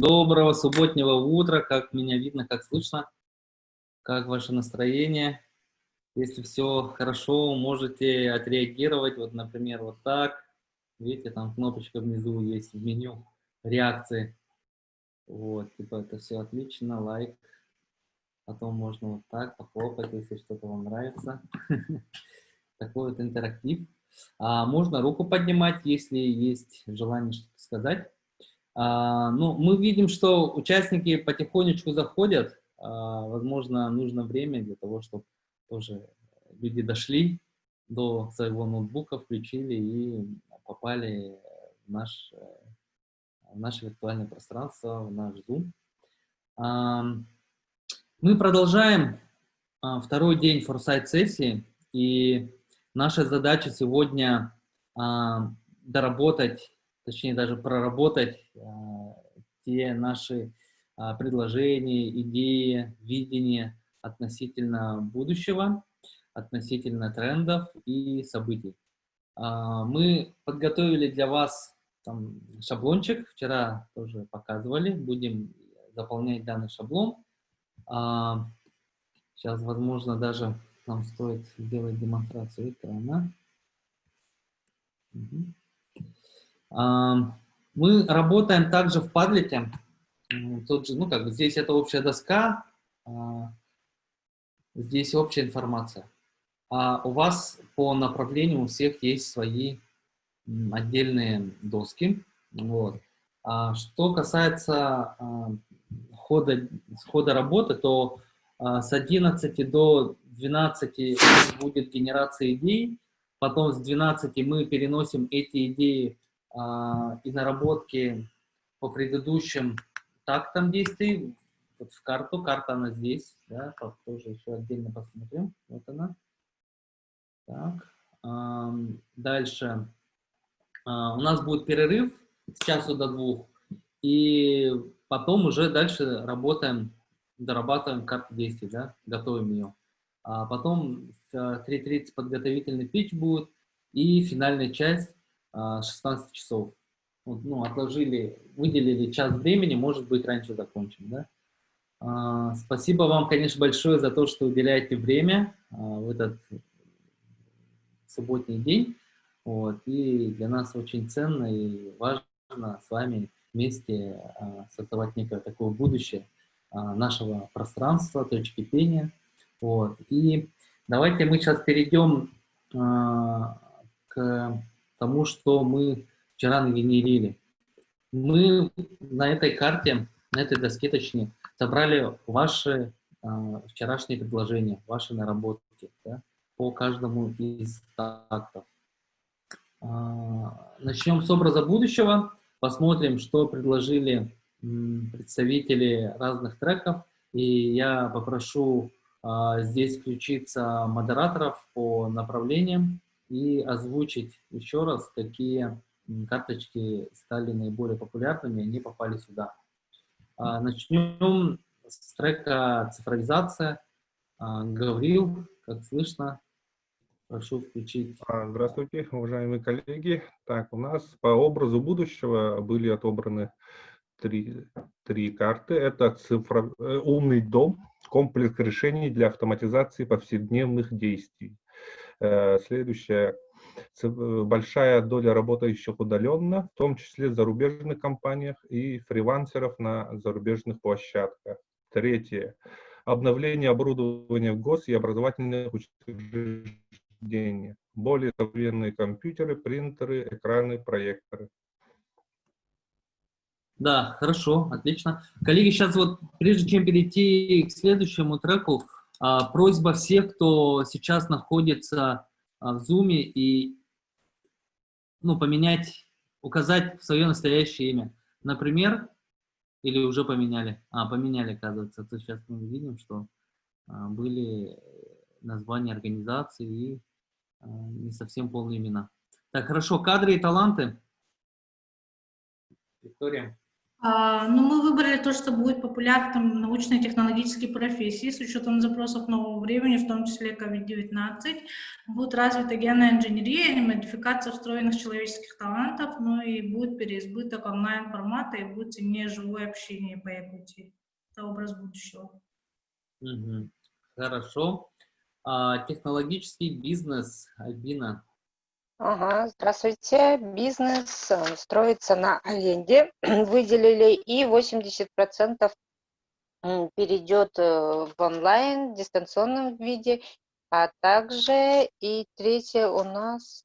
Доброго субботнего утра, как меня видно, как слышно, как ваше настроение. Если все хорошо, можете отреагировать, вот, например, вот так. Видите, там кнопочка внизу есть в меню реакции. Вот, типа это все отлично, лайк. Потом можно вот так похлопать, если что-то вам нравится. Такой вот интерактив. Можно руку поднимать, если есть желание что-то сказать. Ну, мы видим, что участники потихонечку заходят. Возможно, нужно время для того, чтобы тоже люди дошли до своего ноутбука, включили и попали в наше виртуальное пространство, в наш Zoom. Мы продолжаем второй день форсайт-сессии, и наша задача сегодня доработать, точнее даже проработать те наши предложения, идеи, видения относительно будущего, относительно трендов и событий. Мы подготовили для вас там шаблончик, вчера тоже показывали, будем заполнять данный шаблон. Сейчас, возможно, даже нам стоит сделать демонстрацию экрана. Мы работаем также в Padlet. Тот же, как бы здесь это общая доска, здесь общая информация. А у вас по направлению у всех есть свои отдельные доски. Вот. Что касается хода работы, то с 11 до 12 будет генерация идей, потом с 12 мы переносим эти идеи и наработки по предыдущим тактам действий вот в карту. Карта она здесь, да, тоже еще отдельно посмотрим. Вот она. Так. Дальше. У нас будет перерыв с часу до 2, и потом уже дальше работаем, дорабатываем карту действий, да, готовим ее. Потом в 3:30 подготовительный питч будет, и финальная часть 16 часов. Вот, отложили, выделили час времени, может быть, раньше закончим, да. Спасибо вам, конечно, большое за то, что уделяете время в этот субботний день. Вот, и для нас очень ценно и важно с вами вместе создавать некое такое будущее нашего пространства, точки пения. Вот. И давайте мы сейчас перейдем к тому, что мы вчера нагенерили. Мы на этой карте, на этой доске, точнее, собрали ваши вчерашние предложения, ваши наработки, да, по каждому из тактов. Начнем с образа будущего, посмотрим, что предложили представители разных треков, и я попрошу здесь включиться модераторов по направлениям и озвучить еще раз, какие карточки стали наиболее популярными, они попали сюда. Начнем с трека «Цифровизация». Гаврил, как слышно, прошу включить. Здравствуйте, уважаемые коллеги. Так, у нас по образу будущего были отобраны три карты. Это умный дом, комплекс решений для автоматизации повседневных действий. Следующая. Большая доля работающих удаленно, в том числе в зарубежных компаниях и фрилансеров на зарубежных площадках. Третье. Обновление оборудования в гос- и образовательных учреждениях. Более современные компьютеры, принтеры, экраны, проекторы. Да, хорошо, отлично. Коллеги, сейчас вот, прежде чем перейти к следующему треку, просьба всех, кто сейчас находится в Zoom, и поменять, указать свое настоящее имя. Например, или уже поменяли? Поменяли, оказывается. То сейчас мы видим, что были названия организации и не совсем полные имена. Так, хорошо, кадры и таланты. Виктория. Ну, мы выбрали то, что будет популярно там, научные и технологические профессии с учетом запросов нового времени, в том числе COVID-19. Будет развита генная инженерия и модификация встроенных человеческих талантов, ну и будет переизбыток онлайн-формата и будет сильнее живое общение по Якутии. Это образ будущего. Мгм. Хорошо. Технологический бизнес, Альбина. Ага, здравствуйте. Бизнес строится на аренде. Выделили, и 80% перейдет в онлайн, в дистанционном виде, а также и третье у нас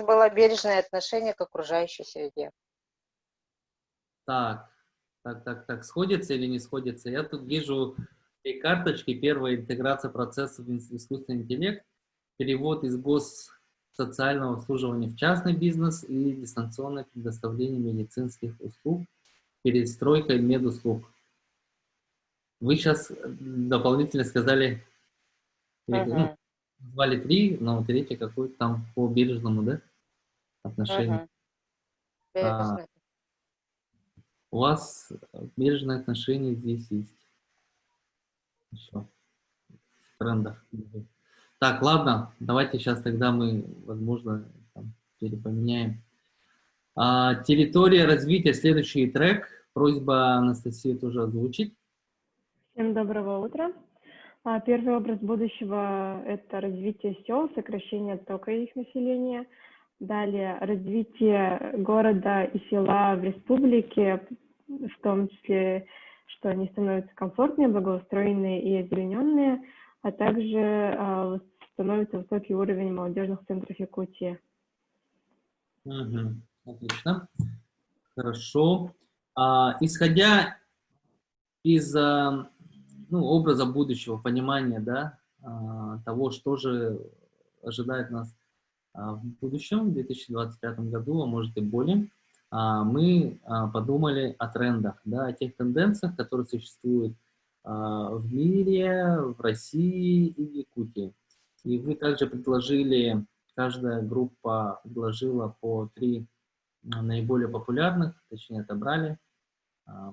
было бережное отношение к окружающей среде. Так, сходится или не сходится? Я тут вижу 3 карточки. Первая — интеграция процессов в искусственный интеллект, перевод из социального обслуживания в частный бизнес и дистанционное предоставление медицинских услуг, перестройка медуслуг. Вы сейчас дополнительно сказали, назвали 3, но третье какое-то там по бережному, да, отношению. У вас бережное отношение здесь есть. Еще в трендах. Так, ладно, давайте сейчас тогда мы, возможно, там, перепоменяем. Территория развития, следующий трек. Просьба Анастасии тоже озвучить. Всем доброго утра. Первый образ будущего — это развитие сел, сокращение оттока их населения. Далее развитие города и села в республике, в том числе, что они становятся комфортнее, благоустроенные и озелененные, а также становится высокий уровень молодежных центров Якутии. Отлично. Хорошо. Исходя из образа будущего, понимания, да, того, что же ожидает нас в будущем, в 2025 году, а может и более, мы подумали о трендах, да, о тех тенденциях, которые существуют в мире, в России и в Якутии. И вы также предложили, каждая группа предложила по 3 наиболее популярных, точнее отобрали,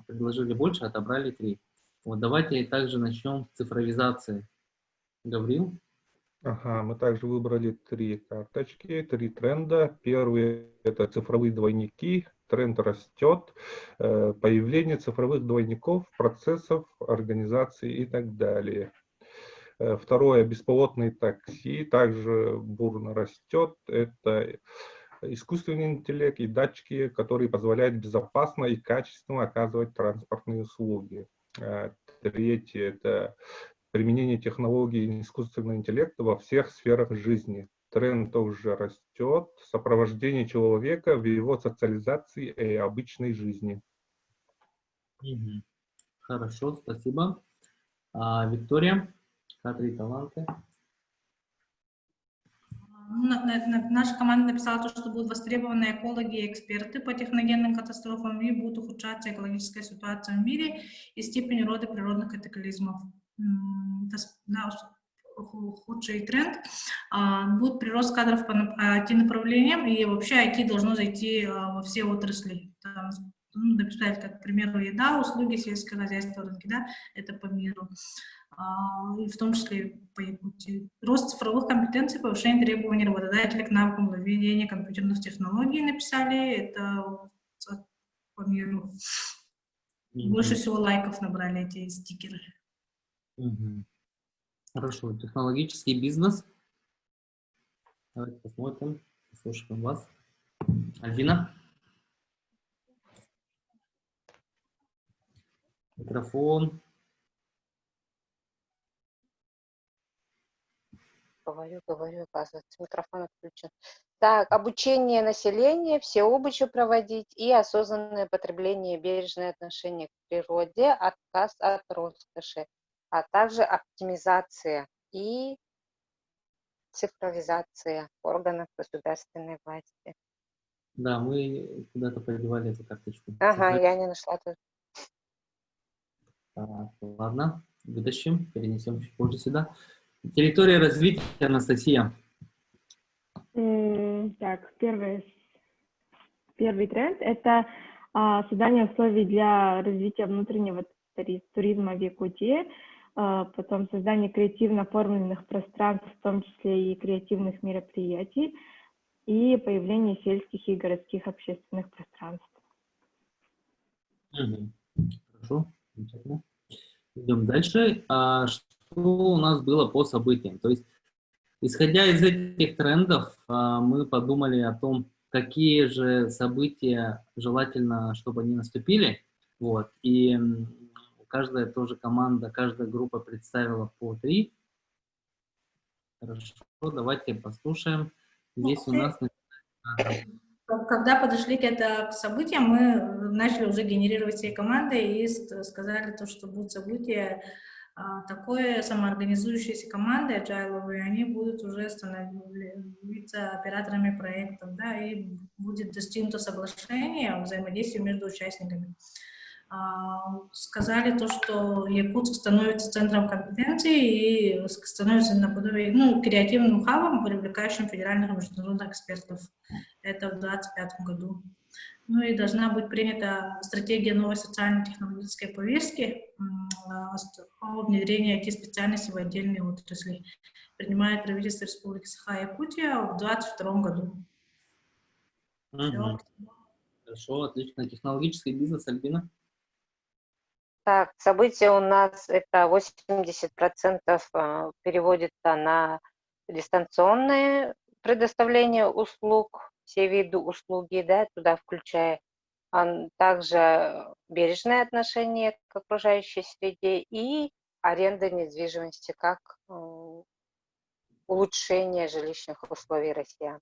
предложили больше, отобрали 3. Вот давайте также начнем с цифровизации. Гаврил? Ага, мы также выбрали 3 карточки, 3 тренда. Первый — это цифровые двойники. Тренд растет. Появление цифровых двойников, процессов, организации и так далее. Второе — беспилотные такси. Также бурно растет. Это искусственный интеллект и датчики, которые позволяют безопасно и качественно оказывать транспортные услуги. Третье — это применение технологий и искусственного интеллекта во всех сферах жизни. Тренд тоже растет. Сопровождение человека в его социализации и обычной жизни. Хорошо, спасибо. Виктория, К3 таланты. Наша команда написала то, что будут востребованы экологи и эксперты по техногенным катастрофам, и будет ухудшаться экологическая ситуация в мире и степень рода природных катаклизмов. Это худший тренд. Будет прирост кадров по IT-направлениям, и вообще IT должно зайти во все отрасли. Написать, как, к примеру, еда, услуги, сельское хозяйство, рынки, да, это по миру. И в том числе по Якутии. Рост цифровых компетенций, повышение требований работодателей к навыкам владения компьютерных технологий написали, это по миру. Больше всего лайков набрали эти стикеры. Хорошо. Технологический бизнес. Давайте посмотрим, послушаем вас. Альбина. Микрофон. Говорю, оказывается, микрофон отключен. Так, обучение населения, всеобучу проводить и осознанное потребление, бережное отношение к природе, отказ от роскоши, а также оптимизация и цифровизация органов государственной власти. Да, мы куда-то подевали эту карточку. Ага, я не нашла тут. Так, ладно, вытащим, перенесем чуть позже сюда. Территория развития, Анастасия. Так, первое Первый тренд – это создание условий для развития внутреннего туризма в Якутии, потом создание креативно оформленных пространств, в том числе и креативных мероприятий, и появление сельских и городских общественных пространств. Хорошо, замечательно. Идем дальше. Что у нас было по событиям? То есть, исходя из этих трендов, мы подумали о том, какие же события желательно, чтобы они наступили. Вот. И каждая тоже команда, каждая группа представила по 3. Хорошо, давайте послушаем. Здесь у нас... Когда подошли к событиям, мы начали уже генерировать все команды и сказали, что будут события такое, самоорганизующиеся команды agile, они будут уже становиться операторами проектов, да, и будет достигнуто соглашение о взаимодействии между участниками. Сказали что Якутск становится центром компетенции и становится наподобие, креативным хабом, привлекающим федеральных и международных экспертов. Это в 2025 году. И должна быть принята стратегия новой социально-технологической повестки о внедрении IT-специальностей в отдельные отрасли. Принимает правительство Республики Саха-Якутия в 2022 году. Хорошо, отлично. Технологический бизнес, Альбина? Так, события у нас это 80% переводится на дистанционное предоставление услуг, все виды услуги, да, туда включая также бережное отношение к окружающей среде и аренда недвижимости как улучшение жилищных условий россиян.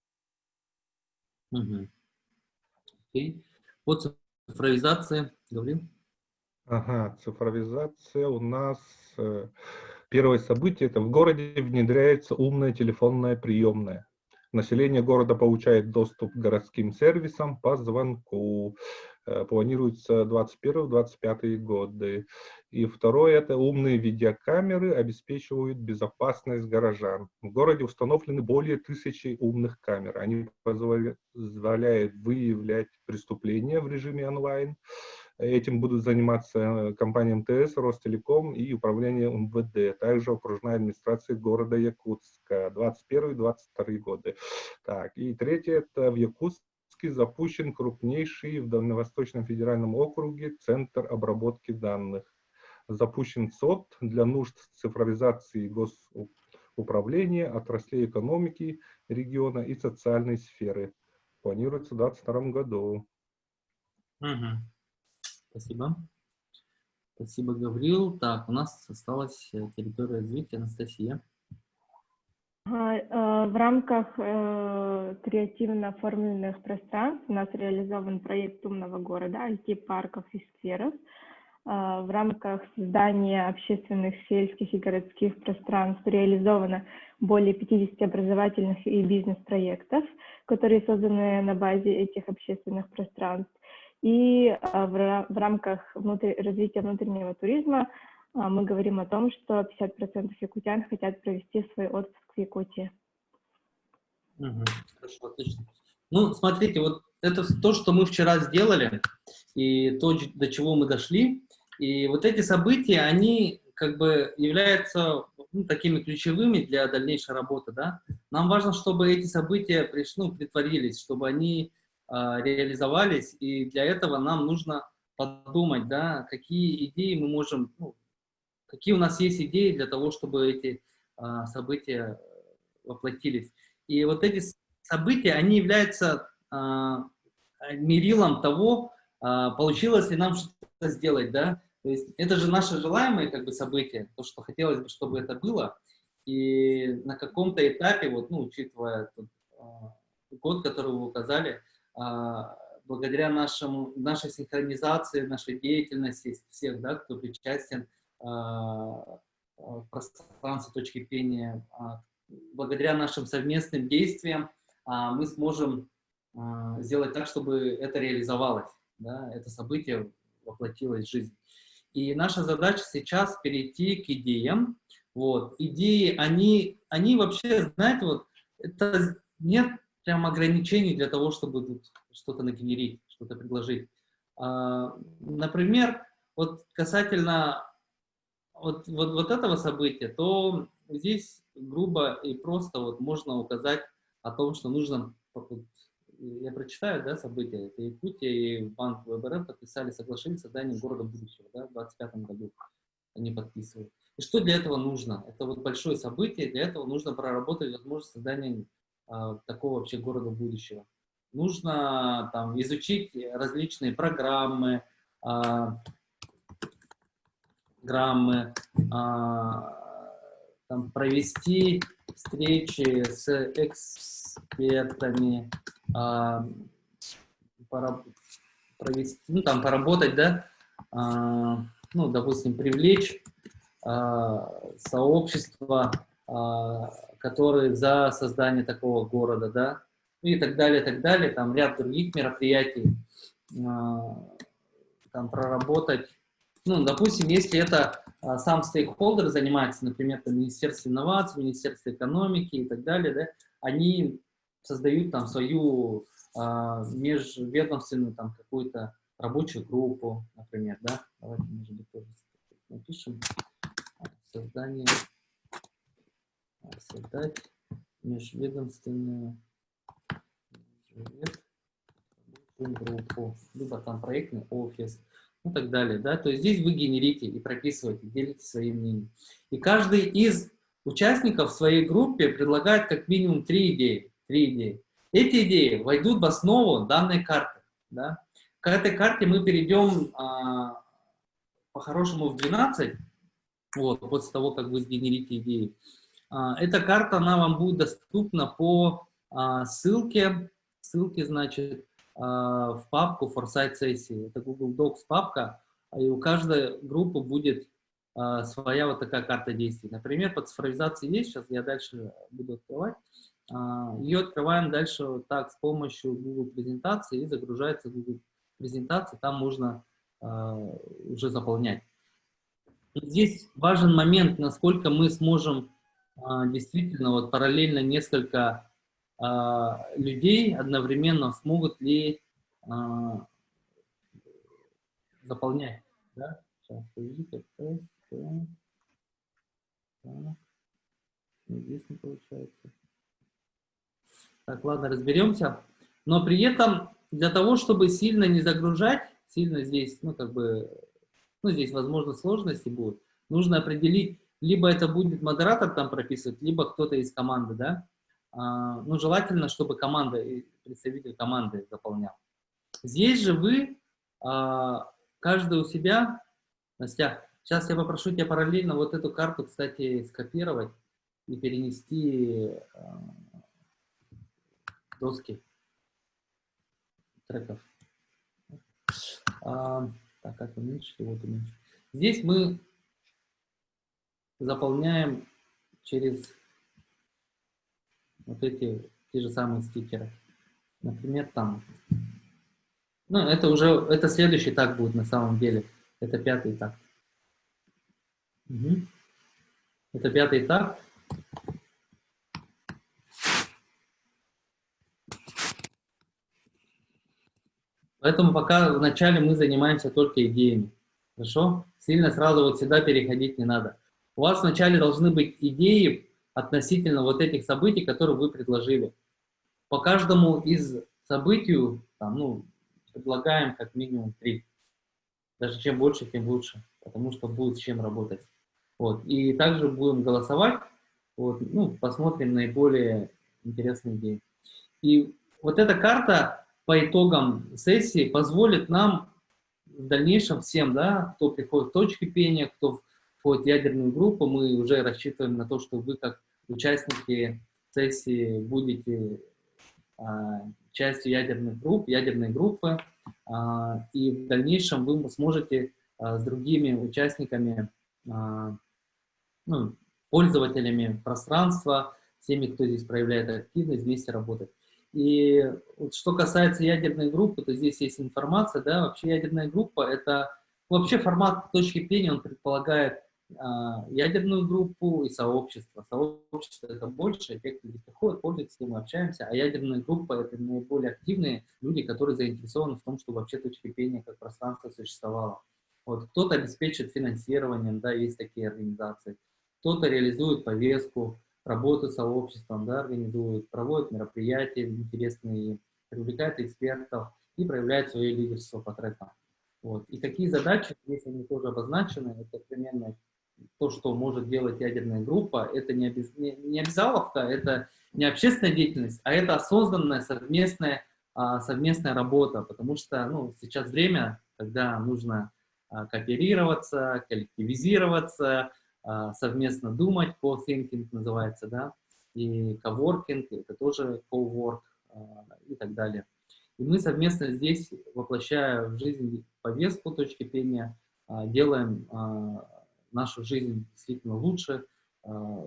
Окей. По цифровизации говорим? Ага, цифровизация у нас. Первое событие – это в городе внедряется умная телефонная приемная. Население города получает доступ к городским сервисам по звонку. Планируется 2021-2025 годы. И второе – это умные видеокамеры обеспечивают безопасность горожан. В городе установлены более 1000 умных камер. Они позволяют выявлять преступления в режиме онлайн. Этим будут заниматься компания МТС, Ростелеком и управление МВД, также окружная администрация города Якутска, 2021-2022 годы. Так, и третье, это в Якутске запущен крупнейший в Дальневосточном федеральном округе центр обработки данных. Запущен СОТ для нужд цифровизации госуправления, отраслей экономики региона и социальной сферы. Планируется в 2022 году. Спасибо. Спасибо, Гаврил. Так, у нас осталась территория развития. Анастасия. В рамках креативно оформленных пространств у нас реализован проект умного города, IT-парков и скверов. В рамках создания общественных сельских и городских пространств реализовано более 50 образовательных и бизнес-проектов, которые созданы на базе этих общественных пространств. И в рамках развития внутреннего туризма мы говорим о том, что 50% якутян хотят провести свой отпуск в Якутии. Хорошо, отлично. Смотрите, вот это то, что мы вчера сделали, и то, до чего мы дошли. И вот эти события, они как бы являются такими ключевыми для дальнейшей работы, да. Нам важно, чтобы эти события притворились, чтобы они реализовались, и для этого нам нужно подумать, да, какие идеи мы можем, какие у нас есть идеи для того, чтобы эти события воплотились. И вот эти события, они являются мерилом того, получилось ли нам что-то сделать, да. То есть это же наше желаемое как бы событие, то, что хотелось бы, чтобы это было, и на каком-то этапе, учитывая тот год, который вы указали, благодаря нашей синхронизации, нашей деятельности всех, да, кто причастен в пространстве точки пения, благодаря нашим совместным действиям мы сможем сделать так, чтобы это реализовалось, да, это событие воплотилось в жизнь. И наша задача сейчас перейти к идеям. Вот. Идеи, они вообще, знаете, это нет прям ограничений для того, чтобы тут что-то нагенерить, что-то предложить. Например, вот касательно вот этого события, то здесь грубо и просто вот можно указать о том, что нужно, я прочитаю, да, события, это Якутия и Банк ВБР подписали соглашение о создании города будущего, да, в 2025 году они подписывают. И что для этого нужно? Это вот большое событие, для этого нужно проработать возможность создания такого вообще города будущего. Нужно там изучить различные программы, там, провести встречи с экспертами, провести, ну, там, поработать, да, ну, допустим, привлечь сообщества, которые за создание такого города, да, и так далее, там ряд других мероприятий, там проработать. Ну, допустим, если это сам стейкхолдер занимается, например, там, Министерство инноваций, Министерство экономики и так далее, да, они создают там свою межведомственную там какую-то рабочую группу, например, да. Давайте, может быть, тоже напишем. Создать межведомственную группу, либо там проектный офис, и так далее, да, то есть здесь вы генерите и прописываете, делитесь своим мнением. И каждый из участников в своей группе предлагает как минимум 3 идеи. Эти идеи войдут в основу данной карты, да. К этой карте мы перейдем по-хорошему в 12, вот, после того, как вы сгенерите идеи. Эта карта, она вам будет доступна по ссылке, значит, в папку Foresight сессии. Это Google Docs папка, и у каждой группы будет своя вот такая карта действий. Например, по цифровизации есть, сейчас я дальше буду открывать. Ее открываем дальше вот так с помощью Google презентации, и загружается Google презентация, там можно уже заполнять. Здесь важен момент, насколько мы сможем действительно вот параллельно несколько людей одновременно смогут ли заполнять. Да? Сейчас, подождите. Здесь не получается. Так, ладно, разберемся. Но при этом для того, чтобы сильно не загружать, сильно здесь, ну, как бы, ну, здесь, возможно, сложности будут, нужно определить, либо это будет модератор там прописывать, либо кто-то из команды, да. Ну, желательно, чтобы команда, представитель команды заполнял. Здесь же вы, каждый у себя, Настя, сейчас я попрошу тебя параллельно вот эту карту, кстати, скопировать и перенести доски треков. Так, как уменьшить? Вот уменьшить. Здесь мы заполняем через вот эти те же самые стикеры. Например, там. Ну, это следующий так будет на самом деле. Это 5-й такт. Угу. Это 5-й такт. Поэтому пока вначале мы занимаемся только идеями. Хорошо? Сильно сразу вот сюда переходить не надо. У вас вначале должны быть идеи относительно вот этих событий, которые вы предложили. По каждому из событий там, ну, предлагаем как минимум 3. Даже чем больше, тем лучше, потому что будет с чем работать. Вот. И также будем голосовать, вот, ну, посмотрим наиболее интересные идеи. И вот эта карта по итогам сессии позволит нам в дальнейшем всем, да, кто приходит в точки пения, кто входит в ядерную группу, мы уже рассчитываем на то, что вы как участники сессии будете частью ядерной группы, и в дальнейшем вы сможете с другими участниками, ну, пользователями пространства, всеми, кто здесь проявляет активность, вместе работать. И вот что касается ядерной группы, то здесь есть информация, да, вообще ядерная группа, это вообще формат точки пения, он предполагает ядерную группу и сообщество. Сообщество — это больше, те, кто здесь приходят, пользуются, с кем мы общаемся, а ядерная группа — это наиболее активные люди, которые заинтересованы в том, чтобы вообще точка пения как пространство существовало. Вот, кто-то обеспечит финансированием, да, есть такие организации, кто-то реализует повестку, работу с сообществом, да, организует, проводит мероприятия интересные, привлекает экспертов и проявляет свое лидерство по трекам. Вот. И какие задачи, если они тоже обозначены, это примерно то, что может делать ядерная группа, это не обязаловка, это не общественная деятельность, а это осознанная совместная работа, потому что сейчас время, когда нужно кооперироваться, коллективизироваться, совместно думать, co-thinking называется, да, и coworking, это тоже co-work и так далее. И мы совместно здесь, воплощая в жизнь повестку точки пения, делаем нашу жизнь действительно лучше,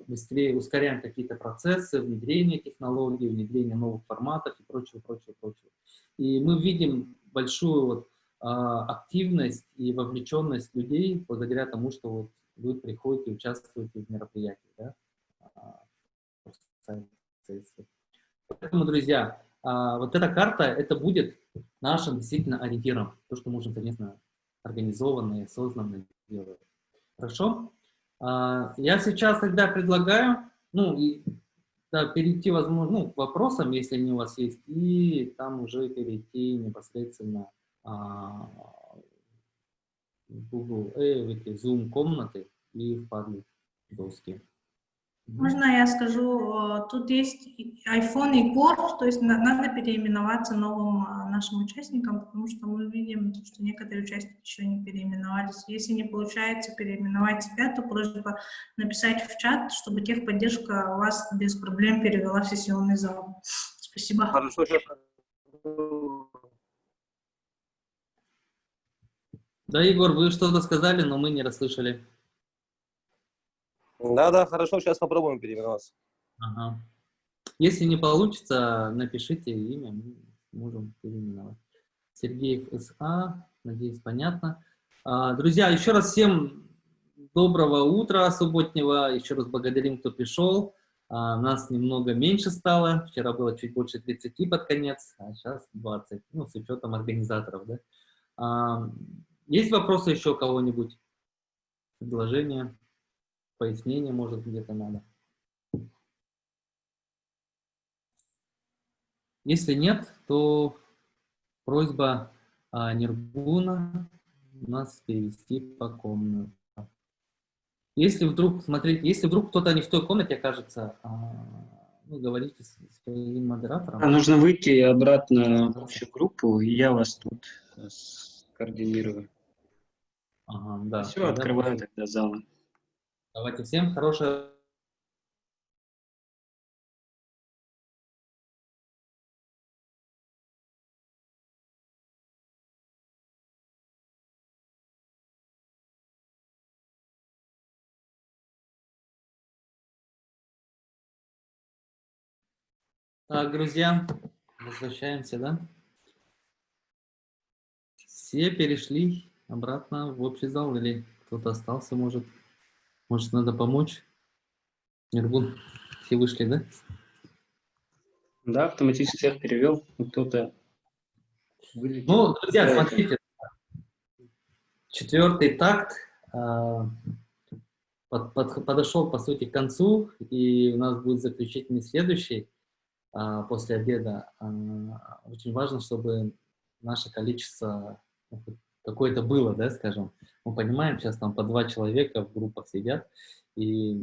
быстрее ускоряем какие-то процессы, внедрение технологий, внедрение новых форматов и прочего, прочего, прочего. И мы видим большую активность и вовлеченность людей благодаря тому, что вы приходите, участвуете в мероприятии. Да? Поэтому, друзья, вот эта карта, это будет нашим действительно ориентиром, то, что можем совместно организованно и осознанно делать. Хорошо? Я сейчас тогда предлагаю, перейти, возможно, к вопросам, если они у вас есть, и там уже перейти непосредственно в Google, в эти Zoom комнаты и в Padlet доски. Можно я скажу, тут есть iPhone и Core, то есть надо переименоваться новым нашим участникам, потому что мы видим, что некоторые участники еще не переименовались. Если не получается переименовать себя, то просьба написать в чат, чтобы техподдержка вас без проблем перевела в сессионный зал. Спасибо. Хорошо, сейчас. Да, Егор, вы что-то сказали, но мы не расслышали. Да, хорошо, сейчас попробуем переименоваться. Ага. Если не получится, напишите имя, мы можем переименовать. Сергеев СА, надеюсь, понятно. Друзья, еще раз всем доброго утра субботнего. Еще раз благодарим, кто пришел. Нас немного меньше стало. Вчера было чуть больше 30 под конец, а сейчас 20. С учетом организаторов. Да? Есть вопросы еще у кого-нибудь? Предложения? Пояснение, может, где-то надо. Если нет, то просьба Ниргуна нас перевести по комнатам. Если вдруг, смотрите, если вдруг кто-то не в той комнате окажется, говорите с своим модератором. Нужно выйти обратно в общую группу, и я вас тут скоординирую. Ага, да. Все, открываю тогда залы. Давайте всем хорошего. Так, друзья, возвращаемся, да? Все перешли обратно в общий зал или кто-то остался, может? Может, надо помочь? Ниргун, все вышли, да? Да, автоматически всех перевел, кто-то вылетел. Друзья, смотрите, 4-й такт подошел, по сути, к концу, и у нас будет заключительный следующий после обеда. Очень важно, чтобы наше количество какое-то было, да, скажем. Мы понимаем, сейчас там по 2 человека в группах сидят, и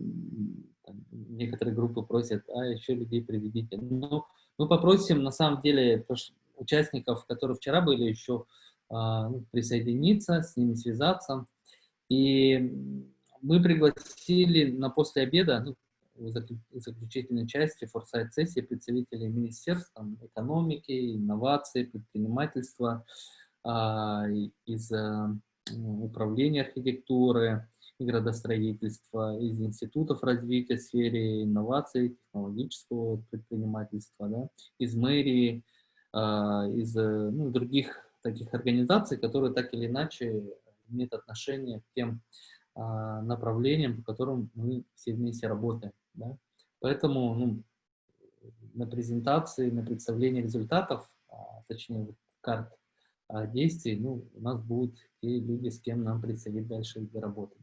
некоторые группы просят, еще людей приведите. Но мы попросим, на самом деле, участников, которые вчера были, еще присоединиться, с ними связаться. И мы пригласили на после обеда, в заключительной части форсайт-сессии представителей министерств экономики, инноваций, предпринимательства, из управления архитектуры и градостроительства, из институтов развития в сфере инноваций, технологического предпринимательства, да, из мэрии, из других таких организаций, которые так или иначе имеют отношение к тем направлениям, по которым мы все вместе работаем. Да? Поэтому ну, на презентации, на представлении результатов, точнее вот, карт действий, ну, у нас будут те люди, с кем нам предстоит дальше доработать.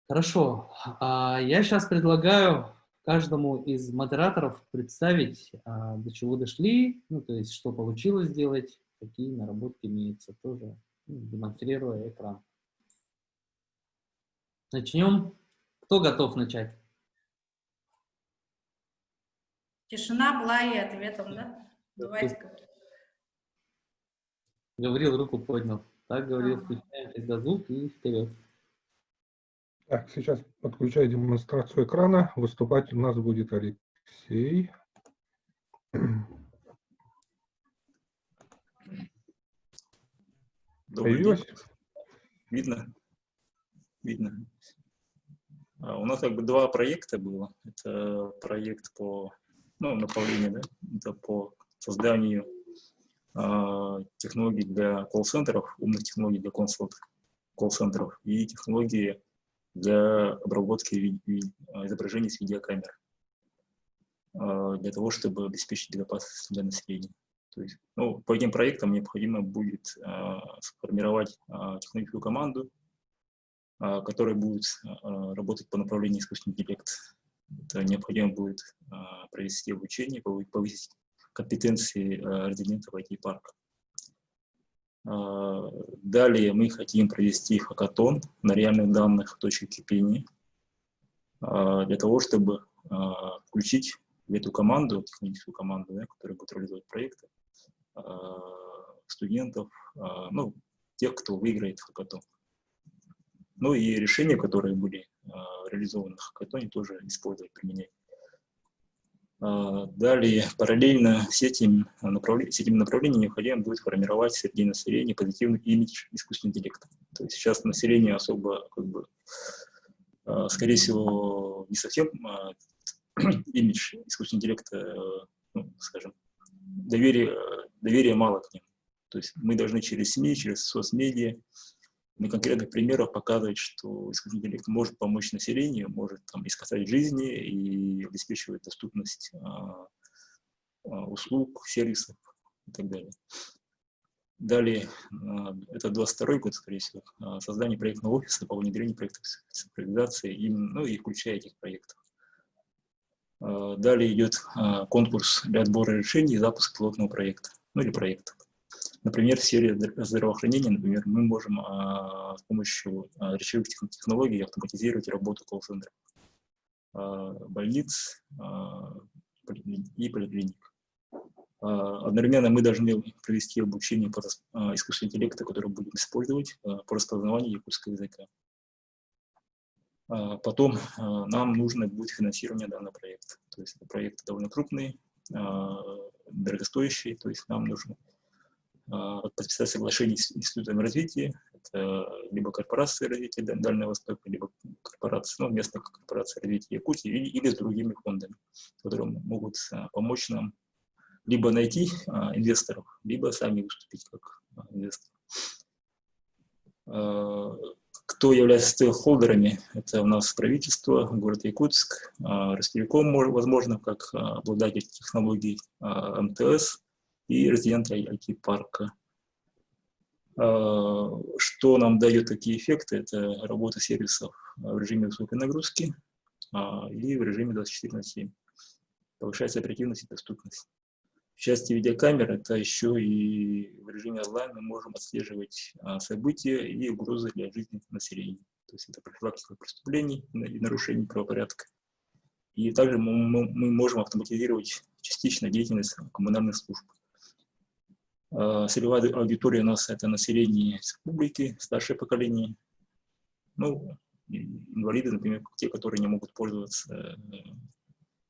Хорошо. Я сейчас предлагаю каждому из модераторов представить, до чего дошли, ну, то есть, что получилось сделать, какие наработки имеются, тоже демонстрируя экран. Начнем. Кто готов начать? Тишина была и ответом, да? Давайте. Говорил, руку поднял. Так говорил, включаем тогда звук и вперед. Так, сейчас подключаю демонстрацию экрана. Выступать у нас будет Алексей. Добрый день. Видно? Видно. У нас как бы два проекта было. Это проект по направлению, да? Это по созданию технологий для колл-центров, умных технологий для колл-центров и технологии для обработки изображений с видеокамер для того, чтобы обеспечить безопасность для населения. То есть, по этим проектам необходимо будет сформировать технологическую команду, которая будет работать по направлению искусственный интеллект. Это необходимо будет провести обучение, повысить компетенции резидентов IT-парка. Далее мы хотим провести хакатон на реальных данных точек кипения для того, чтобы включить в эту команду, техническую команду, да, которая будет реализовать проекты, студентов, тех, кто выиграет хакатон. Ну и решения, которые были реализованы в хакатоне, тоже использовать, применять. Далее, параллельно с этими направлениями необходимо будет формировать среди населения позитивный имидж искусственного интеллекта. То есть сейчас население особо, скорее всего, не совсем имидж искусственного интеллекта, скажем, доверия мало к ним. То есть мы должны через СМИ, через соцмедиа, на конкретных примерах показывать, что искусственный интеллект может помочь населению, может искать жизни и обеспечивать доступность услуг, сервисов и так далее. Далее, это 22-й год, скорее всего, создание проектного офиса по внедрению проектов цифровизации, и включая этих проектов. Далее идет конкурс для отбора решений и запуск пилотного проекта, или проектов. Например, в сфере здравоохранения, мы можем с помощью речевых технологий автоматизировать работу колл-центров, больниц и поликлиник. Одновременно мы должны провести обучение по искусственному интеллекту, которое будем использовать по распознаванию якутского языка. Потом нам нужно будет финансирование данного проекта. То есть проект довольно крупный, дорогостоящий, то есть нам нужно подписать соглашение с институтами развития, это либо корпорации развития Дальнего Востока, либо корпорации, местных корпораций развития Якутии, или с другими фондами, которые могут помочь нам либо найти инвесторов, либо сами выступить как инвесторы. Кто является стейкхолдерами? Это у нас правительство, город Якутск, Ростелеком, возможно, как обладатель технологий, МТС и резиденты IT-парка. Что нам дает такие эффекты? Это работа сервисов в режиме высокой нагрузки или в режиме 24/7. Повышается оперативность и доступность. В части видеокамер это еще и в режиме онлайн мы можем отслеживать события и угрозы для жизни населения. То есть это профилактика преступлений и нарушений правопорядка. И также мы можем автоматизировать частично деятельность коммунальных служб. Целевая аудитория у нас это население республики, старшее поколение, инвалиды, например, те, которые не могут пользоваться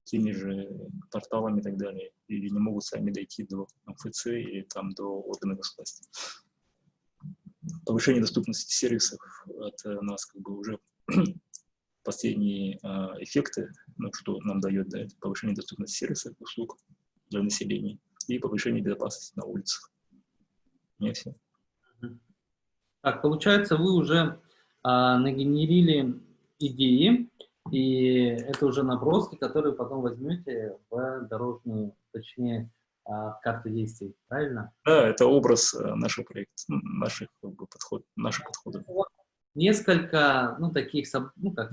теми же порталами и так далее, или не могут сами дойти до МФЦ или до органов государства. Повышение доступности сервисов – это у нас уже последние эффекты, что нам дает, это повышение доступности сервисов, услуг для населения и повышение безопасности на улицах. Не все. Так, получается, вы уже нагенерили идеи, и это уже наброски, которые потом возьмете в дорожную, точнее, в карту действий, правильно? Да, это образ нашего проекта, наших наших подходов. Вот несколько, ну, таких, ну, как,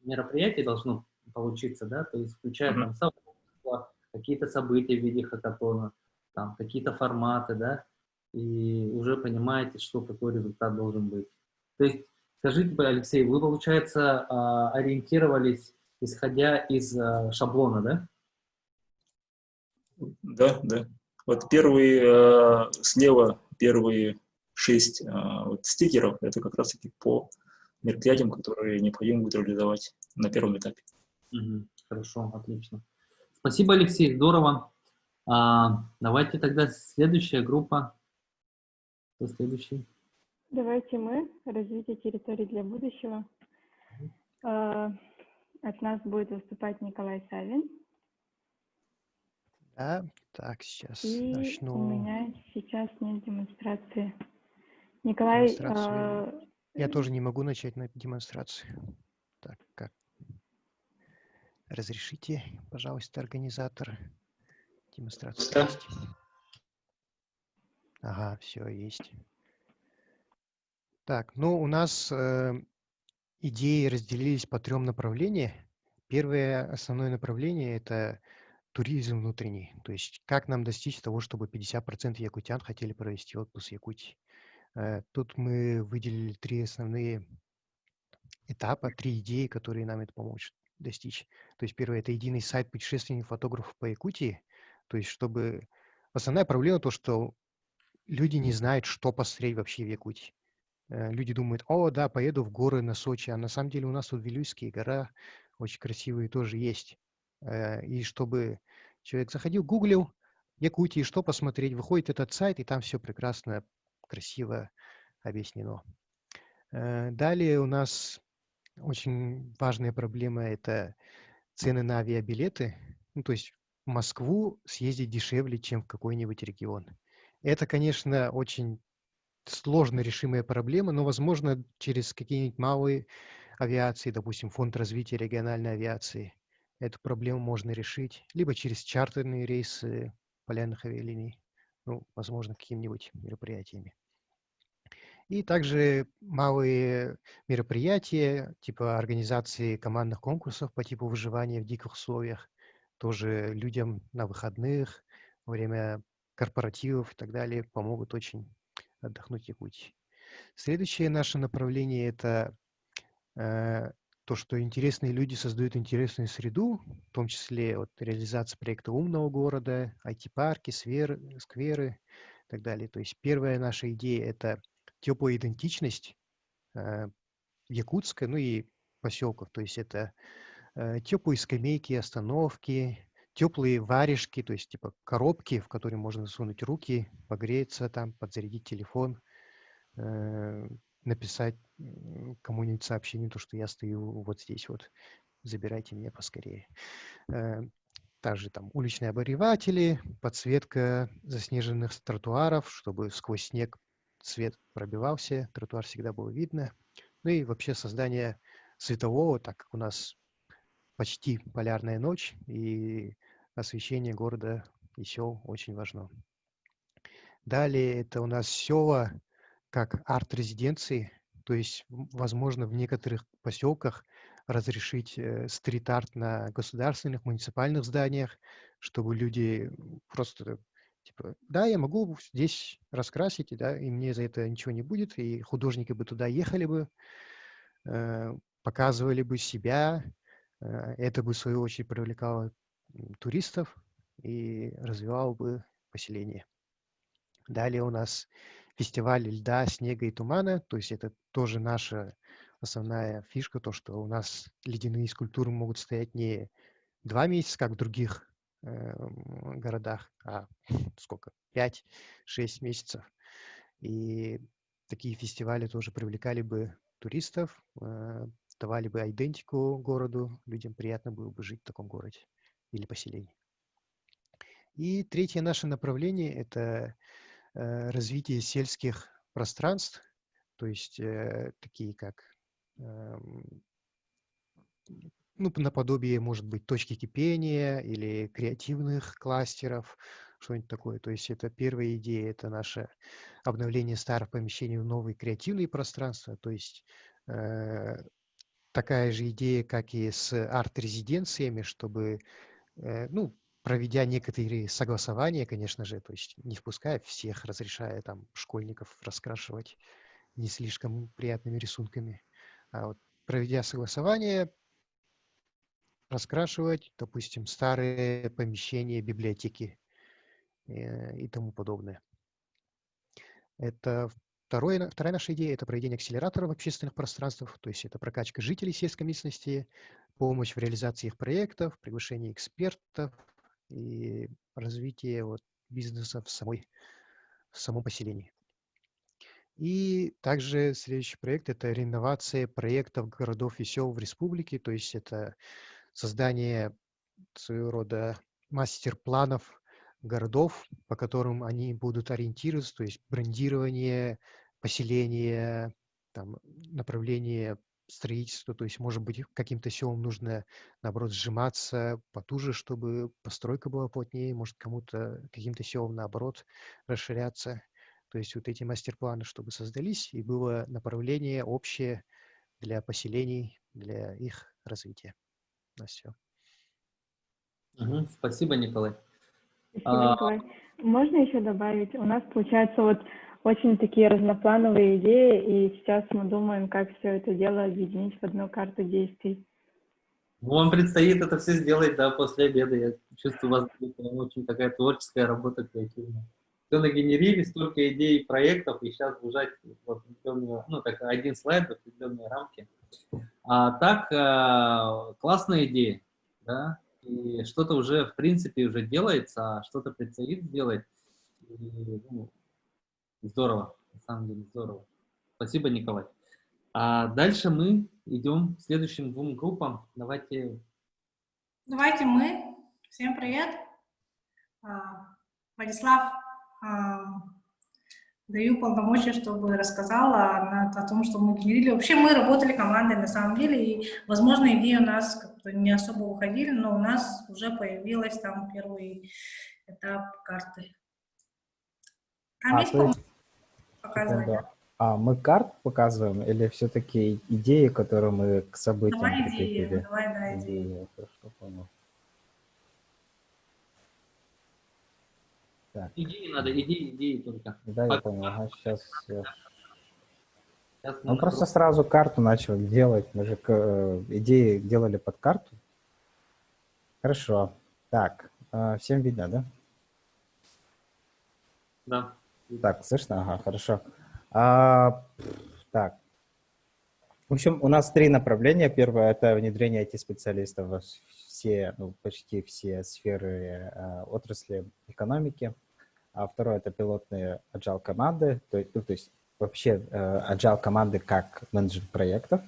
мероприятий должно получиться, да, то есть включая там сообщества, какие-то события в виде хакатона, там, какие-то форматы, да, и уже понимаете, что, какой результат должен быть. То есть, скажите, Алексей, вы, получается, ориентировались, исходя из шаблона, да? Да, да. Вот слева первые 6 вот стикеров, это как раз-таки по мероприятиям, которые необходимо будет реализовать на первом этапе. Хорошо, отлично. Спасибо, Алексей, здорово. Давайте тогда следующая группа. Кто следующий? Давайте мы. Развитие территорий для будущего. От нас будет выступать Николай Савин. Да, так, сейчас И начну. у меня сейчас нет демонстрации. Николай, Демонстрацию. Я тоже не могу начать на демонстрацию. Так, как? Разрешите, пожалуйста, организатор. Демонстрация есть. Ага, все, есть. Так, ну у нас идеи разделились по 3 направлениям. Первое основное направление – это туризм внутренний. То есть как нам достичь того, чтобы 50% якутян хотели провести отпуск в Якутии. Тут мы выделили 3 основные этапа, 3 идеи, которые нам это помогут достичь. То есть первое – это единый сайт путешественников-фотографов по Якутии. То есть чтобы… Основная проблема то, что люди не знают, что посмотреть вообще в Якутии. Люди думают, о, да, поеду в горы на Сочи, а на самом деле у нас тут Вилюйские гора очень красивые тоже есть. И чтобы человек заходил, гуглил Якутии, что посмотреть, выходит этот сайт, и там все прекрасно, красиво объяснено. Далее у нас очень важная проблема – это цены на авиабилеты. Ну, то есть в Москву съездить дешевле, чем в какой-нибудь регион. Это, конечно, очень сложно решимая проблема, но, возможно, через какие-нибудь малые авиации, допустим, Фонд развития региональной авиации, эту проблему можно решить, либо через чартерные рейсы полярных авиалиний, ну, возможно, какими-нибудь мероприятиями. И также малые мероприятия, типа организации командных конкурсов по типу выживания в диких условиях, тоже людям на выходных, во время корпоративов и так далее помогут очень отдохнуть в Якутии. Следующее наше направление – это то, что интересные люди создают интересную среду, в том числе вот, реализация проекта умного города, IT-парки, скверы и так далее. То есть первая наша идея – это теплая идентичность якутская, ну и поселков. То есть это теплые скамейки, остановки, теплые варежки, то есть типа коробки, в которые можно засунуть руки, погреться там, подзарядить телефон, написать кому-нибудь сообщение, то, что я стою вот здесь вот, забирайте меня поскорее. Также там уличные обогреватели, подсветка заснеженных тротуаров, чтобы сквозь снег свет пробивался, тротуар всегда было видно. Ну и вообще создание светового, так как у нас почти полярная ночь, и освещение города и сел очень важно. Далее это у нас села как арт-резиденции, то есть, возможно, в некоторых поселках разрешить стрит-арт на государственных, муниципальных зданиях, чтобы люди просто, типа, да, я могу здесь раскрасить, да, и мне за это ничего не будет, и художники бы туда ехали бы, показывали бы себя, это бы, в свою очередь, привлекало туристов и развивало бы поселение. Далее у нас фестиваль льда, снега и тумана, то есть это тоже наша основная фишка, то, что у нас ледяные скульптуры могут стоять не 2 месяца, как в других городах, а сколько, 5-6 месяцев. И такие фестивали тоже привлекали бы туристов, давали бы идентику городу, людям приятно было бы жить в таком городе или поселении. И третье наше направление – это развитие сельских пространств. то есть такие как, ну, наподобие, может быть, точки кипения или креативных кластеров, что-нибудь такое. То есть это первая идея, это наше обновление старых помещений в новые креативные пространства. То есть такая же идея, как и с арт-резиденциями, чтобы, ну, проведя некоторые согласования, конечно же, то есть не впуская всех, разрешая там школьников раскрашивать не слишком приятными рисунками, а вот проведя согласование, раскрашивать, допустим, старые помещения библиотеки и тому подобное. Это вторая наша идея – это проведение акселератора в общественных пространствах, то есть это прокачка жителей сельской местности, помощь в реализации их проектов, приглашение экспертов и развитие вот бизнеса в самом поселении. И также следующий проект – это реновация проектов городов и сел в республике, то есть это создание своего рода мастер-планов городов, по которым они будут ориентироваться, то есть брендирование, поселение, там, направление строительства, то есть, может быть, каким-то селам нужно, наоборот, сжиматься потуже, чтобы постройка была плотнее, может, кому-то, каким-то селам, наоборот, расширяться. То есть вот эти мастер-планы, чтобы создались, и было направление общее для поселений, для их развития. На все. Спасибо, Николай. Спасибо, Николай. Можно еще добавить? У нас, получается, вот очень такие разноплановые идеи, и сейчас мы думаем, как все это дело объединить в одну карту действий. Вам предстоит это все сделать, да, после обеда. Я чувствую, у вас будет прям очень такая творческая работа, креативная. Все нагенерили, столько идей и проектов, и сейчас бежать в определенную, ну, так, один слайд в определенные рамки. А так, классная идея, да, и что-то уже, в принципе, уже делается, а что-то предстоит сделать. И, ну, здорово, на самом деле, здорово. Спасибо, Николай. А дальше мы идем к следующим двум группам. Давайте мы. Всем привет. Владислав, даю полномочия, чтобы рассказала о том, что мы генерили. Вообще мы работали командой на самом деле, и, возможно, идеи у нас как-то не особо уходили, но у нас уже появилась там первый этап карты. Секунду. А мы карт показываем или все-таки идеи, которые мы к событиям прикрепили? Давай идеи. Хорошо, понял. Так. идеи надо, идеи только. Да, я понял. Ага, сейчас мы ну, просто сразу карту начали делать. Мы же идеи делали под карту. Хорошо. Так, всем видно, да? Да. Так, слышно? Ага, хорошо. Так. В общем, у нас 3 направления. Первое – это внедрение IT-специалистов во все, ну, почти все сферы отрасли экономики. А второе – это пилотные agile команды, то есть вообще agile команды как менеджмент проектов.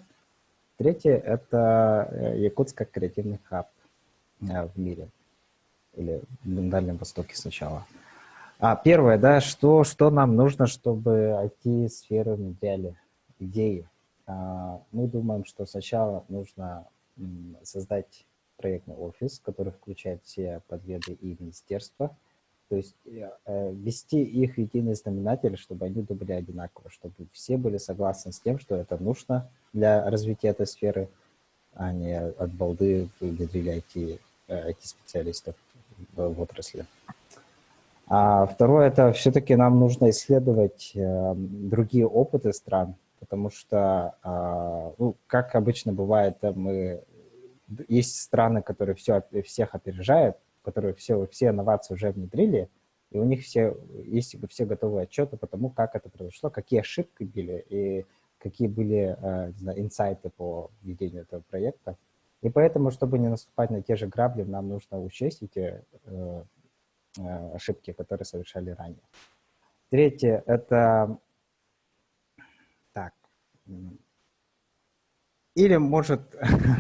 Третье – это Якутск как креативный хаб в мире или на Дальнем Востоке сначала. Первое, да, что нам нужно, чтобы IT-сферы внедряли идеи? Мы думаем, что сначала нужно создать проектный офис, который включает все подведы и министерства, то есть ввести их в единый знаменатель, чтобы они были одинаковы, чтобы все были согласны с тем, что это нужно для развития этой сферы, а не от балды внедрили IT-специалистов в отрасли. А второе, это все-таки нам нужно исследовать другие опыты стран, потому что, ну, как обычно бывает, есть страны, которые всех опережают, которые все инновации уже внедрили, и у них есть все готовые отчеты по тому, как это произошло, какие ошибки были и какие были инсайты по ведению этого проекта. И поэтому, чтобы не наступать на те же грабли, нам нужно учесть эти ошибки, которые совершали ранее. Третье – это… Так. Или, может,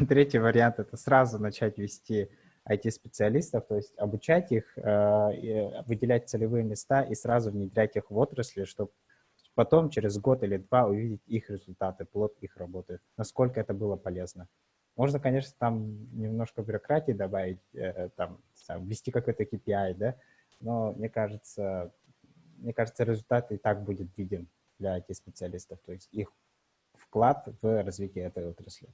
третий вариант – это сразу начать вести IT-специалистов, то есть обучать их, выделять целевые места и сразу внедрять их в отрасли, чтобы потом через год или два увидеть их результаты, плод их работы, насколько это было полезно. Можно, конечно, там немножко бюрократии добавить, там, ввести какой-то KPI, да, но мне кажется, результат и так будет виден для IT-специалистов, то есть их вклад в развитие этой отрасли.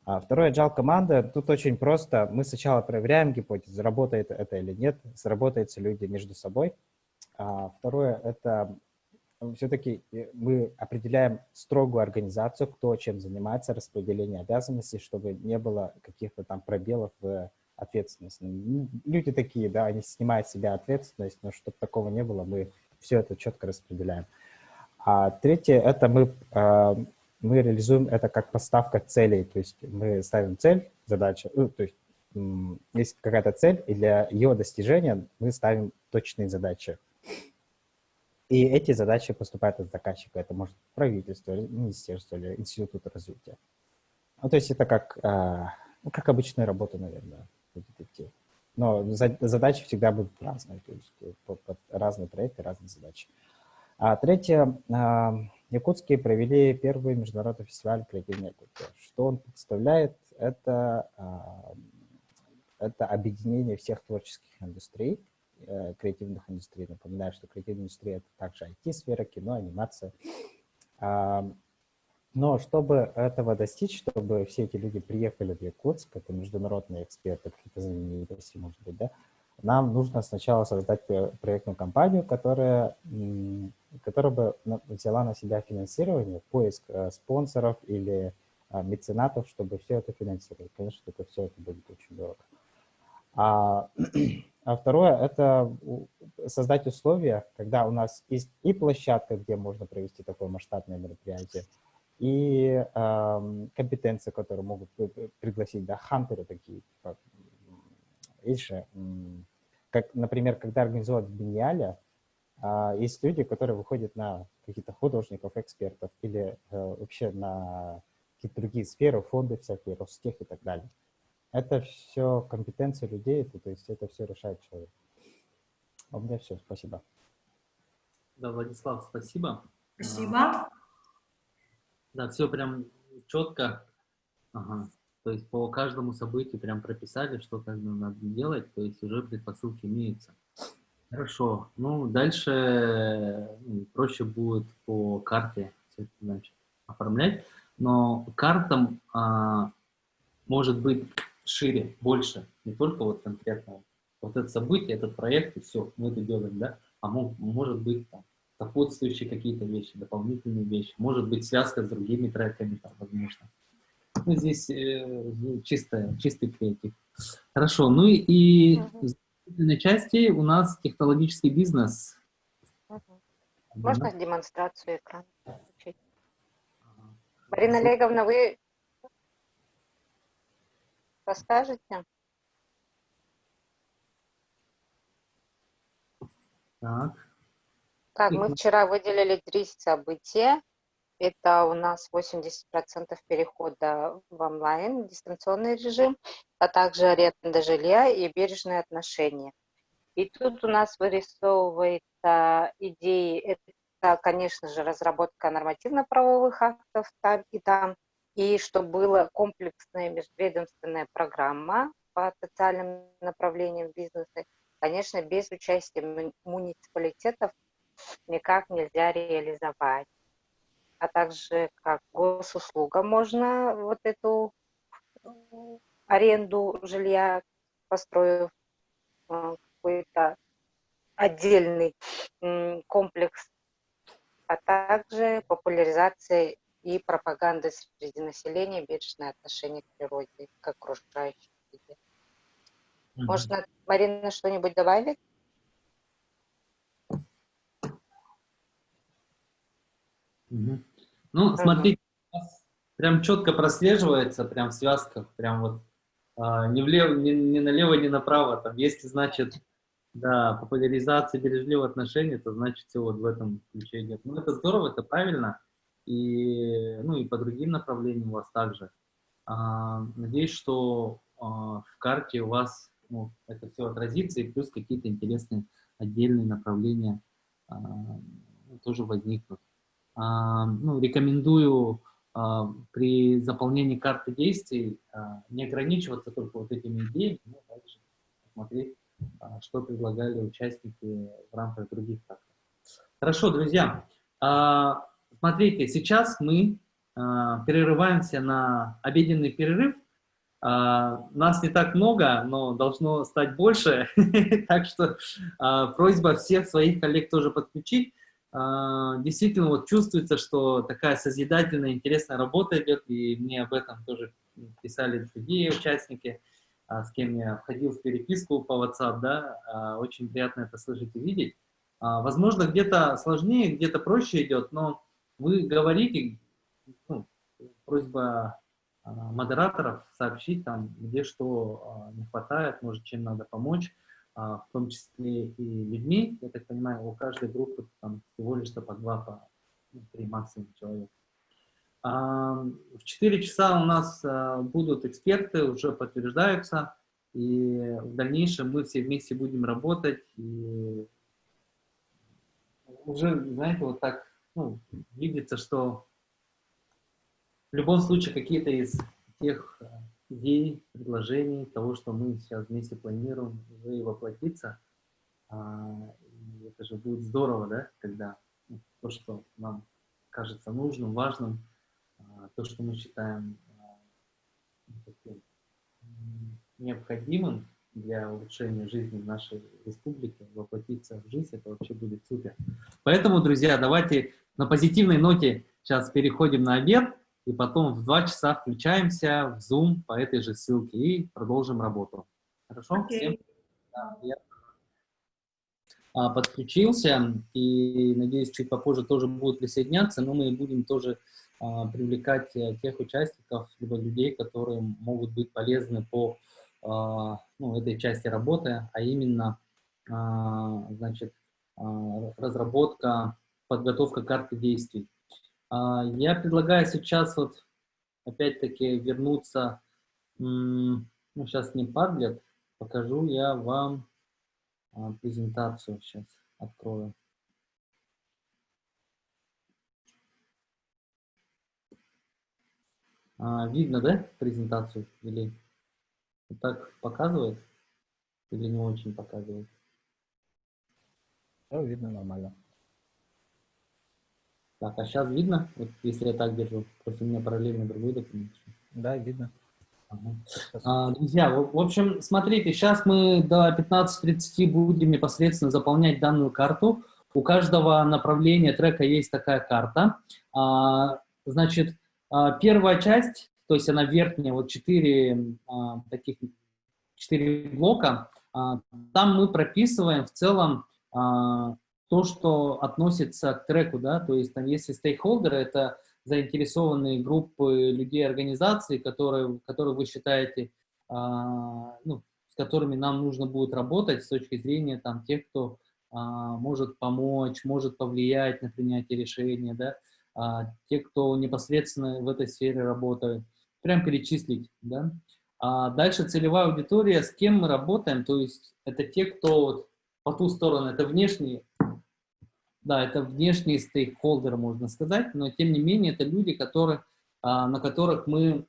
Второе, agile команда, тут очень просто. Мы сначала проверяем гипотезу, работает это или нет, сработаются люди между собой. Второе, это все-таки мы определяем строгую организацию, кто чем занимается, распределение обязанностей, чтобы не было каких-то там пробелов в ответственности. Люди такие, да, они снимают с себя ответственность, но чтобы такого не было, мы все это четко распределяем. Третье, это мы реализуем это как поставка целей, то есть мы ставим цель, задача, то есть есть какая-то цель, и для ее достижения мы ставим точные задачи. И эти задачи поступают от заказчика, это может правительство, министерство или институт развития. Ну, то есть это как обычная работа, наверное, будет идти. Но задачи всегда будут разные, то есть под разные проекты, разные задачи. Третье, якутские провели первый международный фестиваль «Креативная Якутия». Что он представляет? Это объединение всех творческих индустрий, креативных индустрий. Напоминаю, что креативная индустрия — это также IT-сфера, кино, анимация. Но чтобы этого достичь, чтобы все эти люди приехали в Якутск, это международные эксперты, какие-то знаменитости, может быть, да, нам нужно сначала создать проектную компанию, которая бы взяла на себя финансирование, поиск спонсоров или меценатов, чтобы все это финансировать. Конечно, только все это будет очень дорого. Второе — это создать условия, когда у нас есть и площадка, где можно провести такое масштабное мероприятие, и компетенции, которые могут пригласить, да, хантеры такие, как, например, когда организовывают в Биенниале, есть люди, которые выходят на каких-то художников, экспертов или вообще на какие-то другие сферы, фонды всякие, Ростех и так далее. Это все компетенции людей, то есть это все решает человек. У меня все, спасибо. Да, Владислав, спасибо. Спасибо. Да, все прям четко. Ага. То есть по каждому событию прям прописали, что как бы надо делать, то есть уже предпосылки имеются. Хорошо. Ну, дальше проще будет по карте все это, значит, оформлять, но картам может быть шире, больше, не только вот конкретно вот это событие, этот проект, и все, мы это делаем, да, может быть там сопутствующие какие-то вещи, дополнительные вещи, может быть связка с другими треками, там, возможно. Ну, здесь чистый креатив. Хорошо, ну и в заключительной части у нас технологический бизнес. Можно демонстрацию экрана включить? Марина Олеговна, вы расскажете? Так, мы вчера выделили 3 события. Это у нас 80% перехода в онлайн, дистанционный режим, а также аренда жилья и бережные отношения. И тут у нас вырисовывается идеи, это, конечно же, разработка нормативно-правовых актов там, и что была комплексная межведомственная программа по социальным направлениям бизнеса. Конечно, без участия муниципалитетов никак нельзя реализовать. А также как госуслуга можно вот эту аренду жилья, построив какой-то отдельный комплекс, а также популяризация и пропаганда среди населения, бережное отношение к природе, к окружающей среде. Можно, Марина, что-нибудь добавить? Ну, смотрите, у нас прям четко прослеживается, прям в связках, прям вот ни влево, ни налево, ни направо. Там, если, значит, да, популяризация бережливых отношений, то значит все вот в этом ключе идет. Ну, это здорово, это правильно. И, ну, и по другим направлениям у вас также. Надеюсь, что в карте у вас это все отразится, и плюс какие-то интересные отдельные направления тоже возникнут. Ну, рекомендую при заполнении карты действий не ограничиваться только вот этими идеями, но также смотреть, что предлагали участники в рамках других практик. Хорошо, друзья. Смотрите, сейчас мы перерываемся на обеденный перерыв. Нас не так много, но должно стать больше, так что просьба всех своих коллег тоже подключить. Действительно, вот чувствуется, что такая созидательная, интересная работа идет, и мне об этом тоже писали другие участники, с кем я входил в переписку по WhatsApp, да, очень приятно это слышать и видеть. Возможно, где-то сложнее, где-то проще идет, но вы говорите, ну, просьба модераторов сообщить там, где что не хватает, может, чем надо помочь, в том числе и людьми. Я так понимаю, у каждой группы там всего лишь по 2, 3 максимум человек. В 4 часа у нас будут эксперты, уже подтверждаются, и в дальнейшем мы все вместе будем работать, и уже, знаете, вот так, ну, видится, что в любом случае какие-то из тех идей, предложений, того, что мы сейчас вместе планируем, уже и воплотиться. И это же будет здорово, да, когда то, что нам кажется нужным, важным, то, что мы считаем таким необходимым для улучшения жизни в нашей республике, воплотиться в жизнь, это вообще будет супер. Поэтому, друзья, давайте на позитивной ноте сейчас переходим на обед, и потом в 2 часа включаемся в Zoom по этой же ссылке и продолжим работу. Хорошо? Всем подключился, и, надеюсь, чуть попозже тоже будут присоединяться, но мы будем тоже привлекать тех участников, либо людей, которые могут быть полезны по этой части работы, а именно, значит, разработка, подготовка карты действий. Я предлагаю сейчас вот опять-таки вернуться, сейчас не Padlet, покажу я вам презентацию, сейчас открою. Видно, да, презентацию? Или так показывает? Или не очень показывает? Да, видно нормально. Так, а сейчас видно? Вот если я так держу, просто у меня параллельно другой документ. Да, видно. Друзья, в общем, смотрите, сейчас мы до 15:30 будем непосредственно заполнять данную карту. У каждого направления трека есть такая карта. Значит, первая часть, то есть она верхняя, вот 4 блока, там мы прописываем в целом то, что относится к треку, да, то есть там если стейкхолдеры — это заинтересованные группы людей, организаций, которые вы считаете, с которыми нам нужно будет работать с точки зрения там, тех, кто может помочь, может повлиять на принятие решения, да, те, кто непосредственно в этой сфере работает, прям перечислить, да. Дальше целевая аудитория, с кем мы работаем, то есть это те, кто вот по ту сторону, это внешние, да, это внешние стейкхолдеры, можно сказать, но тем не менее это люди, на которых мы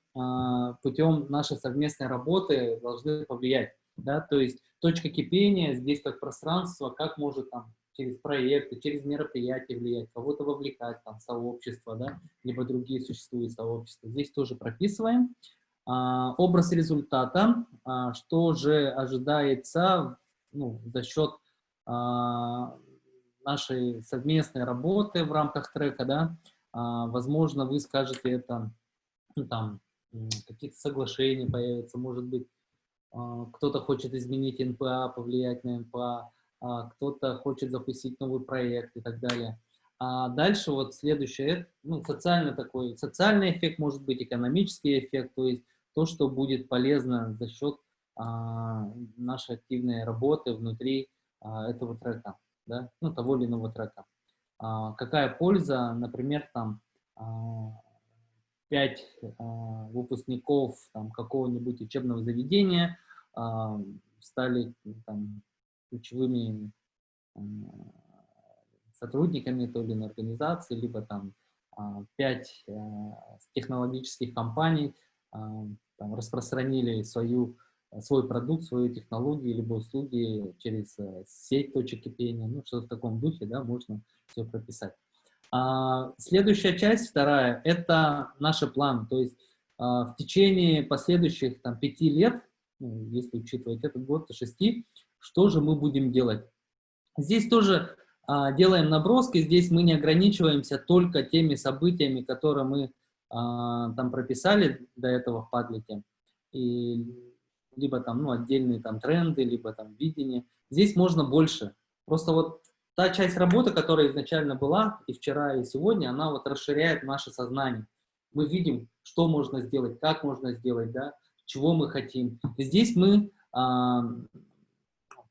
путем нашей совместной работы должны повлиять. Да? То есть точка кипения здесь как пространство, как может там, через проекты, через мероприятия влиять, кого-то вовлекать, там, сообщество, да? Либо другие существуют сообщества. Здесь тоже прописываем. Образ результата, что же ожидается за счет нашей совместной работы в рамках трека, да, возможно, вы скажете это, там, какие-то соглашения появятся, может быть, кто-то хочет изменить НПА, повлиять на НПА, кто-то хочет запустить новый проект и так далее. А дальше вот следующее, социальный эффект, может быть, экономический эффект, то есть то, что будет полезно за счет нашей активной работы внутри этого трека. Да? Того или иного трека. Какая польза, например, там 5 выпускников какого-нибудь учебного заведения стали там ключевыми сотрудниками той или иной организации, либо там 5 технологических компаний там, распространили свой продукт, свою технологию, либо услуги через сеть точек кипения, ну, что-то в таком духе, да, можно все прописать. Следующая часть, вторая, это наши планы, то есть в течение последующих там, 5 лет, ну, если учитывать этот год, то 6, что же мы будем делать? Здесь тоже делаем наброски, здесь мы не ограничиваемся только теми событиями, которые мы там прописали до этого в Padlet, и либо там, ну, отдельные там тренды, либо там видение. Здесь можно больше. Просто вот та часть работы, которая изначально была и вчера, и сегодня, она вот расширяет наше сознание. Мы видим, что можно сделать, как можно сделать, да, чего мы хотим. И здесь мы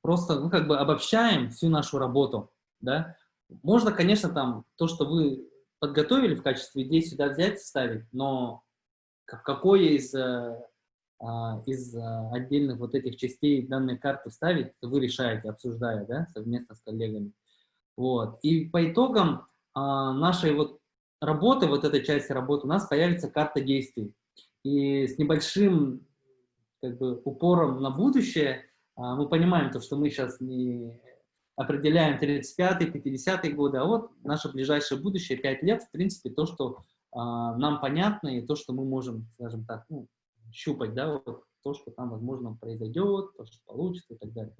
просто, ну, как бы обобщаем всю нашу работу, да. Можно, конечно, там то, что вы подготовили в качестве идей, сюда взять, вставить, но в какой из отдельных вот этих частей данной карты вставить, вы решаете, обсуждая, да, совместно с коллегами. Вот. И по итогам нашей вот работы, вот этой части работы, у нас появится карта действий. И с небольшим, как бы, упором на будущее мы понимаем то, что мы сейчас не определяем 35-й, 50-й годы, а вот наше ближайшее будущее, 5 лет, в принципе, то, что нам понятно, и то, что мы можем, скажем так, ну, щупать, да, вот, то, что там, возможно, произойдет, то, что получится и так далее.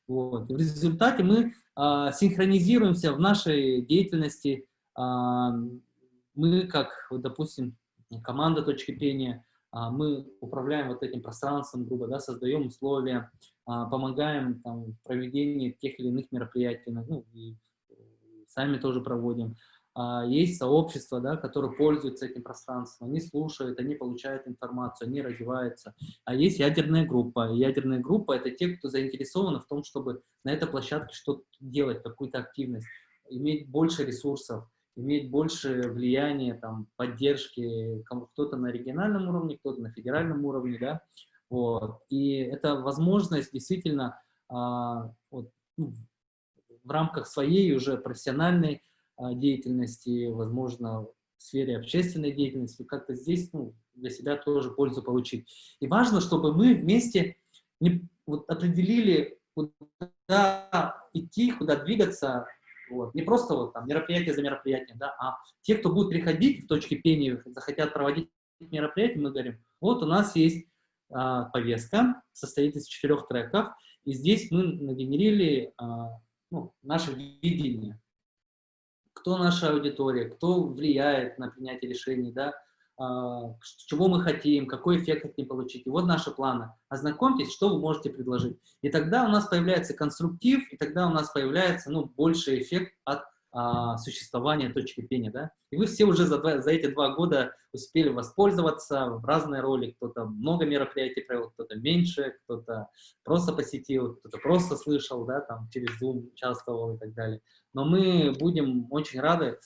Вот. И в результате мы синхронизируемся в нашей деятельности. Мы, как, вот, допустим, команда точки кипения, мы управляем вот этим пространством, грубо, да, создаем условия, помогаем там, в проведении тех или иных мероприятий, ну, и сами тоже проводим. Есть сообщества, да, которые пользуются этим пространством, они слушают, они получают информацию, они развиваются. А есть ядерная группа. И ядерная группа — это те, кто заинтересованы в том, чтобы на этой площадке что-то делать, какую-то активность, иметь больше ресурсов, иметь больше влияния, там, поддержки, кто-то на региональном уровне, кто-то на федеральном уровне, да. Вот. И это возможность действительно вот, ну, в рамках своей уже профессиональной деятельности, возможно, в сфере общественной деятельности, как-то здесь, ну, для себя тоже пользу получить. И важно, чтобы мы вместе вот, определили, куда идти, куда двигаться, вот. Не просто вот, там, мероприятие за мероприятием, да, а те, кто будет приходить в точки кипения, захотят проводить мероприятия, мы говорим, вот у нас есть повестка, состоит из 4 треков, и здесь мы нагенерили ну, наше видение. Кто наша аудитория, кто влияет на принятие решений, да, чего мы хотим, какой эффект хотим получить. И вот наши планы. Ознакомьтесь, что вы можете предложить. И тогда у нас появляется конструктив, и тогда у нас появляется, ну, больший эффект от существования точки кипения. Да? И вы все уже за эти 2 года успели воспользоваться в разные роли. Кто-то много мероприятий провел, кто-то меньше, кто-то просто посетил, кто-то просто слышал, да, там, через Zoom участвовал и так далее. Но мы будем очень рады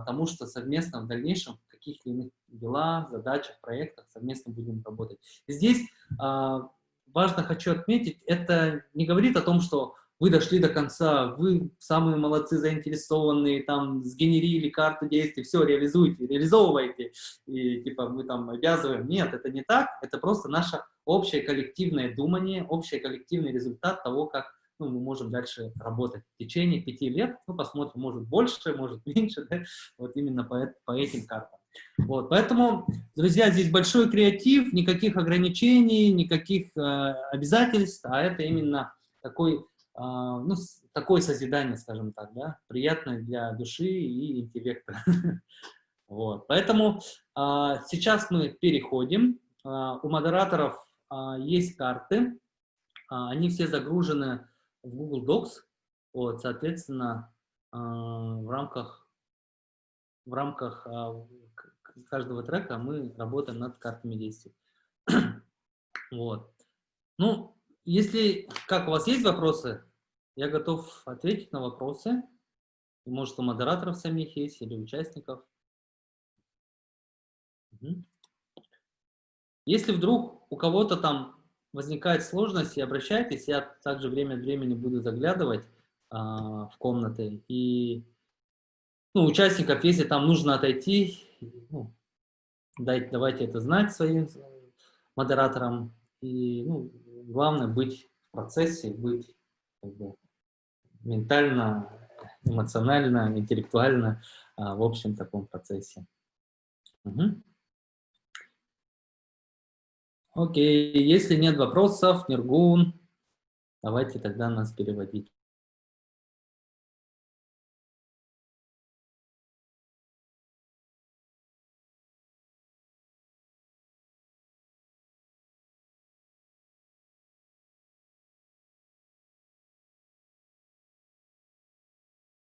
тому, что совместно в дальнейшем в каких-то иных делах, задачах, проектах совместно будем работать. И здесь важно хочу отметить, это не говорит о том, что вы дошли до конца, вы самые молодцы, заинтересованные, там, сгенерили карту действий, все, реализуйте, реализовывайте, и, типа, мы там обязываем. Нет, это не так, это просто наше общее коллективное думание, общий коллективный результат того, как, ну, мы можем дальше работать. В течение 5 лет, ну, посмотрим, может больше, может меньше, да? Вот именно по этим картам. Вот, поэтому, друзья, здесь большой креатив, никаких ограничений, никаких обязательств, а это именно такой, ну, такое созидание, скажем так, да, приятное для души и интеллекта. Вот, поэтому сейчас мы переходим. У модераторов есть карты, они все загружены в Google Docs, вот, соответственно, в рамках каждого трека мы работаем над картами действий. Вот. Ну, если, как у вас есть вопросы, я готов ответить на вопросы. Может, у модераторов самих есть или участников. Угу. Если вдруг у кого-то там возникает сложность, обращайтесь, я также время от времени буду заглядывать в комнаты и ну, участников, если там нужно отойти, ну, давайте это знать своим модераторам. И ну, главное быть в процессе, быть как бы, ментально, эмоционально, интеллектуально в общем таком процессе. Угу. Окей, если нет вопросов, Ниргун, давайте тогда нас переводить.